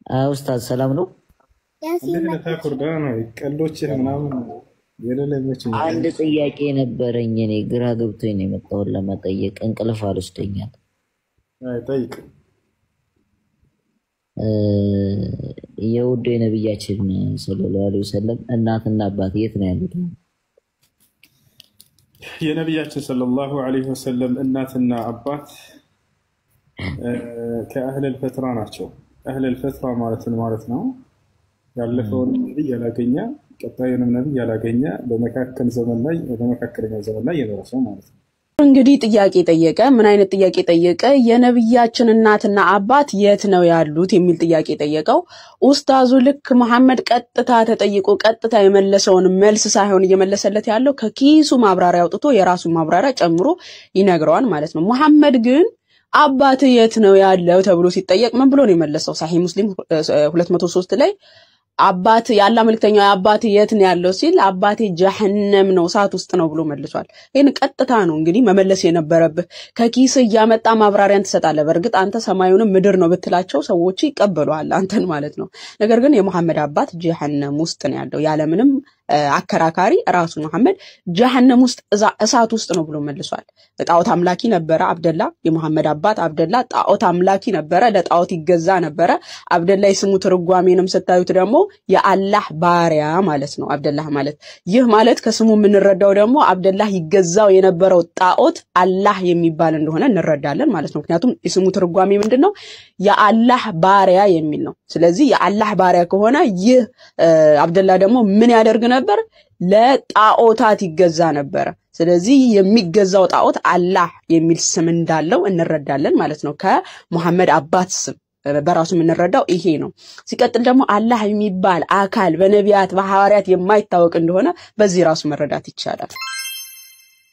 ኡስታዝ ሰላም ነው? እንዴት ተኩርዳና ቀልዶች ምናምን የሌለች አንድ ጥያቄ ነበረኝ። እኔ ግራ ገብቶኝ ነው የመጣሁት ለመጠየቅ። እንቅልፍ አልወስደኛል። ጠይቅ። የውዱ የነብያችን ሰለላሁ ዐለይሂ ወሰለም እናትና አባት የት ነው ያሉት? የነብያችን ሰለላሁ ዐለይሂ ወሰለም እናትና አባት ከአህለል ፈትራ ናቸው። አህለል ፈትራ ማለት ነው ያለፈውን ነብይ ያላገኘ ቀጣዩንም ነብይ ያላገኘ በመካከለኛው ዘመን ላይ የኖረ ሰው ማለት ነው። እንግዲህ ጥያቄ ጠየቀ። ምን አይነት ጥያቄ ጠየቀ? የነብያችን እናትና አባት የት ነው ያሉት የሚል ጥያቄ ጠየቀው። ኡስታዙ ልክ መሐመድ ቀጥታ ተጠይቆ ቀጥታ የመለሰውን መልስ ሳይሆን እየመለሰለት ያለው ከኪሱ ማብራሪያ አውጥቶ የራሱን ማብራሪያ ጨምሮ ይነግረዋል ማለት ነው። መሐመድ ግን አባት የት ነው ያለው ተብሎ ሲጠየቅ ምን ብሎ ነው የመለሰው? ሰሂህ ሙስሊም 203 ላይ አባት ያላ መልክተኛ አባት የት ነው ያለው ሲል አባቴ ጀሃነም ነው እሳት ውስጥ ነው ብሎ መልሷል። ይሄን ቀጥታ ነው እንግዲህ መመለስ የነበረብህ። ከኪስ ያመጣ ማብራሪያን ትሰጣለህ። በርግጥ አንተ ሰማዩንም ምድር ነው ብትላቸው ሰዎች ይቀበሉሃል አንተን ማለት ነው። ነገር ግን የመሐመድ አባት ጀሃነም ውስጥ ነው ያለው ያለምንም አከራካሪ ራሱ መሐመድ ጀሃነም ውስጥ እሳት ውስጥ ነው ብሎ መልሷል። ጣዖት አምላኪ ነበረ አብደላ። የመሐመድ አባት አብደላ ጣዖት አምላኪ ነበረ፣ ለጣዖት ይገዛ ነበረ። አብደላ የስሙ ትርጓሜንም ስታዩት ደግሞ የአላህ ባሪያ ማለት ነው አብደላህ ማለት። ይህ ማለት ከስሙ የምንረዳው ደግሞ አብደላህ ይገዛው የነበረው ጣዖት አላህ የሚባል እንደሆነ እንረዳለን ማለት ነው። ምክንያቱም የስሙ ትርጓሜ ምንድነው? የአላህ ባሪያ የሚል ነው። ስለዚህ የአላህ ባሪያ ከሆነ ይህ አብደላ ደግሞ ምን ያደርግ ነበር? ለጣዖታት ይገዛ ነበር። ስለዚህ የሚገዛው ጣዖት አላህ የሚል ስም እንዳለው እንረዳለን ማለት ነው። ከመሐመድ አባት ስም በራሱ የምንረዳው ይሄ ነው። ሲቀጥል ደግሞ አላህ የሚባል አካል በነቢያት በሐዋርያት የማይታወቅ እንደሆነ በዚህ ራሱ መረዳት ይቻላል።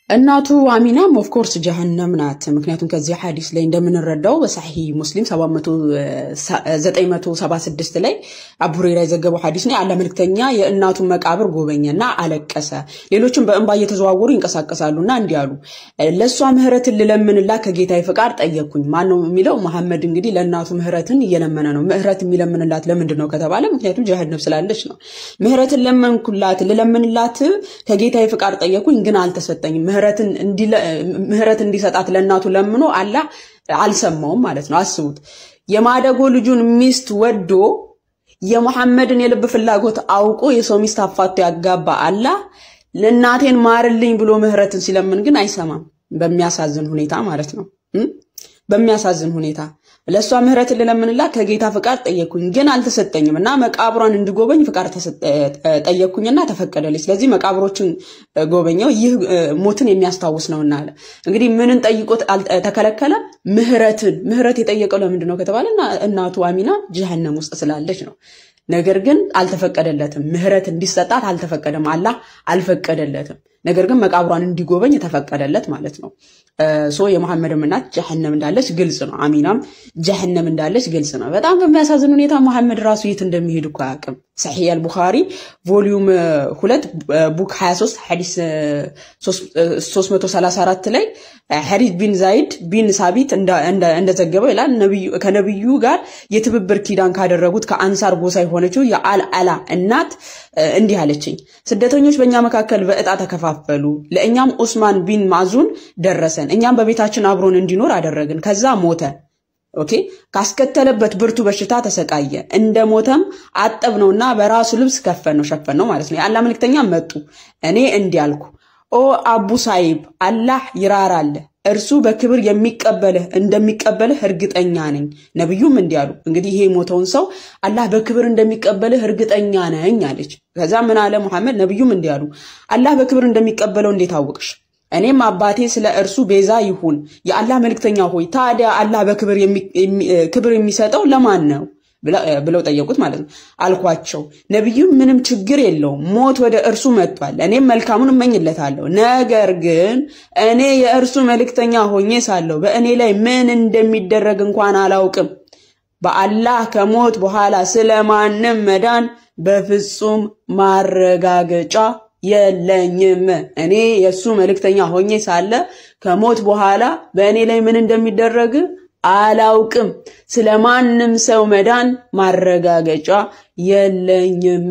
እናቱ አሚናም ኦፍ ኮርስ ጀሃነም ናት። ምክንያቱም ከዚህ ሐዲስ ላይ እንደምንረዳው በሰሂህ ሙስሊም 976 ላይ አቡ ሁረይራ የዘገበው ሐዲስ ነው። አላህ መልክተኛ የእናቱን መቃብር ጎበኘና አለቀሰ። ሌሎችም በእንባ እየተዘዋወሩ ይንቀሳቀሳሉና እንዲህ አሉ፣ ለሷ ምህረትን ልለምንላት ከጌታዬ ፍቃድ ጠየቅኩኝ። ማን ነው የሚለው? መሐመድ እንግዲህ ለእናቱ ምህረትን እየለመነ ነው። ምህረት የሚለምንላት ለምንድን ነው ከተባለ ምክንያቱም ጀሃነም ስላለች ነው። ምህረትን ልለምንላት ከጌታዬ ፍቃድ ጠየቅኩኝ ግን አልተሰጠኝም። ምህረት እንዲሰጣት ለእናቱ ለምኖ አላህ አልሰማውም ማለት ነው። አስቡት፣ የማደጎ ልጁን ሚስት ወዶ የመሐመድን የልብ ፍላጎት አውቆ የሰው ሚስት አፋቶ ያጋባ አላህ ለእናቴን ማርልኝ ብሎ ምህረትን ሲለምን ግን አይሰማም። በሚያሳዝን ሁኔታ ማለት ነው። በሚያሳዝን ሁኔታ ለሷ ምህረትን ልለምንላት ከጌታ ፍቃድ ጠየቅኩኝ ግን አልተሰጠኝምና መቃብሯን እንድጎበኝ ፍቃድ ጠየቅኩኝና ተፈቀደልኝ። ስለዚህ መቃብሮችን ጎበኘው። ይህ ሞትን የሚያስታውስ ነውና አለ። እንግዲህ ምንን ጠይቆት ተከለከለ? ምህረት የጠየቀው ለምንድን ነው ከተባለ እናቱ አሚና ጀሃነም ውስጥ ስላለች ነው። ነገር ግን አልተፈቀደለትም። ምህረት እንዲሰጣት አልተፈቀደም። አላህ አልፈቀደለትም። ነገር ግን መቃብሯን እንዲጎበኝ ተፈቀደለት ማለት ነው። የመሐመድ እናት ጀሃነም እንዳለች ግልጽ ነው። አሚናም ጀሃነም እንዳለች ግልጽ ነው። በጣም በሚያሳዝን ሁኔታ መሐመድ ራሱ የት እንደሚሄድ እኮ አያውቅም። ሰሂህ አልቡኻሪ ቮሊዩም 2 ቡክ 23 ሐዲስ 334 ላይ ሐሪስ ቢን ዛይድ ቢን ሳቢት እንደዘገበው ይላል ከነብዩ ጋር የትብብር ኪዳን ካደረጉት ከአንሳር ጎሳ የሆነችው የአልአላ እናት እንዲህ አለችኝ፣ ስደተኞች በእኛ መካከል በእጣ ተከፋፈሉ። ለእኛም ዑስማን ቢን ማዙን ደረሰን። እኛም በቤታችን አብሮን እንዲኖር አደረግን። ከዛ ሞተ። ኦኬ፣ ካስከተለበት ብርቱ በሽታ ተሰቃየ። እንደሞተም አጠብነውና በራሱ ልብስ ሸፈነው ማለት ነው። የአላህ መልክተኛ መጡ። እኔ እንዲህ አልኩ፣ ኦ አቡ ሳይብ አላህ ይራራል፣ እርሱ በክብር እንደሚቀበልህ እርግጠኛ ነኝ። ነብዩም እንዲህ አሉ፣ እንግዲህ ይሄ ሞተውን ሰው አላህ በክብር እንደሚቀበልህ እርግጠኛ ነኝ አለች። ከዛ ምን አለ መሐመድ? ነብዩም እንዲህ አሉ፣ አላህ በክብር እንደሚቀበለው እንዴት አወቅሽ? እኔም አባቴ ስለ እርሱ ቤዛ ይሁን። የአላህ መልክተኛ ሆይ ታዲያ አላህ በክብር ክብር የሚሰጠው ለማን ነው ብለው ጠየቁት ማለት ነው። አልኳቸው፣ ነብዩ ምንም ችግር የለውም፣ ሞት ወደ እርሱ መጥቷል፣ እኔም መልካሙን እመኝለታለሁ። ነገር ግን እኔ የእርሱ መልክተኛ ሆኜ ሳለሁ በእኔ ላይ ምን እንደሚደረግ እንኳን አላውቅም። በአላህ ከሞት በኋላ ስለማንም መዳን በፍጹም ማረጋገጫ የለኝም። እኔ የሱ መልእክተኛ ሆኜ ሳለ ከሞት በኋላ በእኔ ላይ ምን እንደሚደረግ አላውቅም ስለማንም ሰው መዳን ማረጋገጫ የለኝም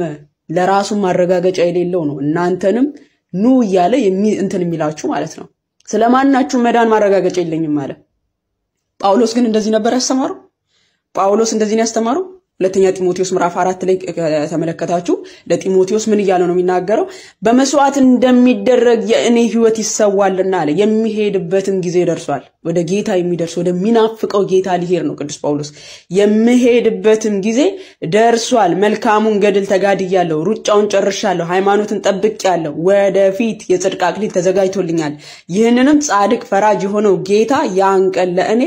ለራሱ ማረጋገጫ የሌለው ነው እናንተንም ኑ ይያለ እንትን የሚላችሁ ማለት ነው ስለማናችሁ መዳን ማረጋገጫ የለኝም ማለት ጳውሎስ ግን እንደዚህ ነበር ያስተማረው ጳውሎስ እንደዚህ ነው ያስተማረው ሁለተኛ ጢሞቴዎስ ምዕራፍ 4 ላይ ተመለከታችሁ ለጢሞቴዎስ ምን ይያለው ነው የሚናገረው በመስዋዕት እንደሚደረግ የእኔ ህይወት ይሰዋልና አለ የሚሄድበትም ጊዜ ደርሷል ወደ ጌታ የሚደርስ ወደ ሚናፍቀው ጌታ ሊሄድ ነው ቅዱስ ጳውሎስ የሚሄድበትም ጊዜ ደርሷል መልካሙን ገድል ተጋድያለሁ ሩጫውን ጨርሻለሁ ሃይማኖትን ጠብቄያለሁ ወደፊት የጽድቅ አክሊል ተዘጋጅቶልኛል ይህንንም ጻድቅ ፈራጅ የሆነው ጌታ ያንቀል ለእኔ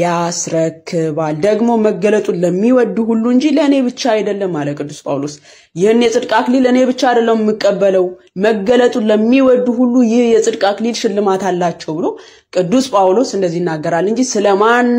ያስረክባል ደግሞ መገለጡን ለሚወዱ ሁሉ እንጂ ለኔ ብቻ አይደለም አለ ቅዱስ ጳውሎስ ይህን የጽድቅ አክሊል ለኔ ብቻ አይደለም መቀበለው መገለጡን ለሚወዱ ሁሉ ይህ የጽድቅ አክሊል ሽልማት አላቸው ብሎ ቅዱስ ጳውሎስ እንደዚህ ይናገራል እንጂ ስለማን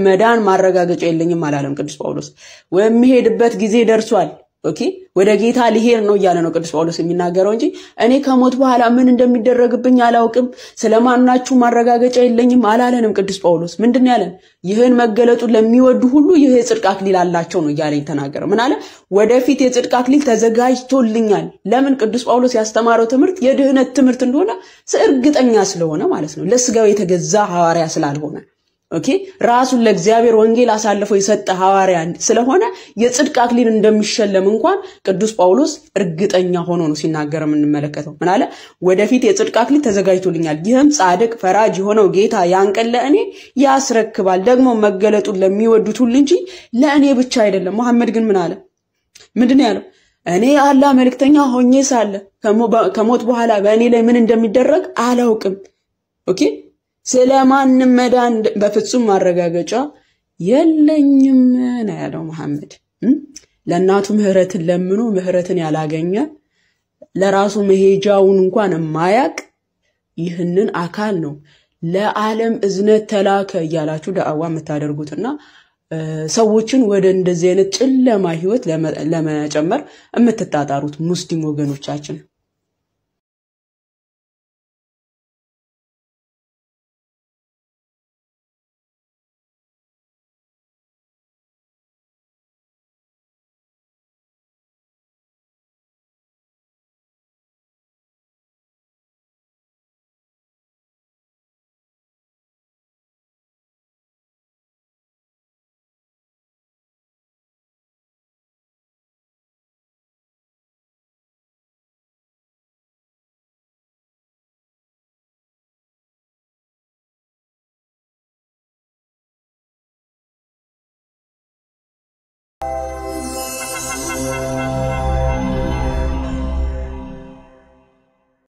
መዳን ማረጋገጫ የለኝም አላለም ቅዱስ ጳውሎስ ወሚሄድበት ጊዜ ደርሷል ኦኬ ወደ ጌታ ሊሄድ ነው ይያለ ነው ቅዱስ ጳውሎስ የሚናገረው እንጂ እኔ ከሞት በኋላ ምን እንደሚደረግብኝ አላውቅም ስለማናችሁ ማረጋገጫ የለኝም አላለንም ቅዱስ ጳውሎስ ምንድነው ያለን ይህን መገለጡን ለሚወዱ ሁሉ ይሄ የጽድቅ አክሊል አላቸው ነው ይያለ ተናገረው ምን አለ ወደፊት የጽድቅ አክሊል ተዘጋጅቶልኛል ለምን ቅዱስ ጳውሎስ ያስተማረው ትምህርት የድህነት ትምህርት እንደሆነ እርግጠኛ ስለሆነ ማለት ነው ለስጋው የተገዛ ሐዋርያ ስላልሆነ ኦኬ ራሱን ለእግዚአብሔር ወንጌል አሳልፎ የሰጠ ሐዋርያ ስለሆነ የጽድቅ አክሊል እንደሚሸለም እንኳን ቅዱስ ጳውሎስ እርግጠኛ ሆኖ ነው ሲናገር የምንመለከተው ምን አለ ወደፊት የጽድቅ አክሊል ተዘጋጅቶልኛል ይህም ጻድቅ ፈራጅ የሆነው ጌታ ያንቀል ለእኔ ያስረክባል ደግሞ መገለጡን ለሚወዱት ሁሉ እንጂ ለእኔ ብቻ አይደለም መሐመድ ግን ምን አለ ምንድነው ያለው እኔ አላህ መልእክተኛ ሆኜ ሳለ ከሞት በኋላ በእኔ ላይ ምን እንደሚደረግ አላውቅም ኦኬ ስለማንም መዳን በፍጹም ማረጋገጫ የለኝም ነው ያለው መሐመድ ለናቱ ምህረትን ለምኖ ምህረትን ያላገኘ ለራሱ መሄጃውን እንኳን የማያቅ ይህንን አካል ነው ለዓለም እዝነት ተላከ ያላችሁ ዳዕዋ መታደርጉትና ሰዎችን ወደ እንደዚህ አይነት ጨለማ ህይወት ለመጨመር የምትጣጣሩት ሙስሊም ወገኖቻችን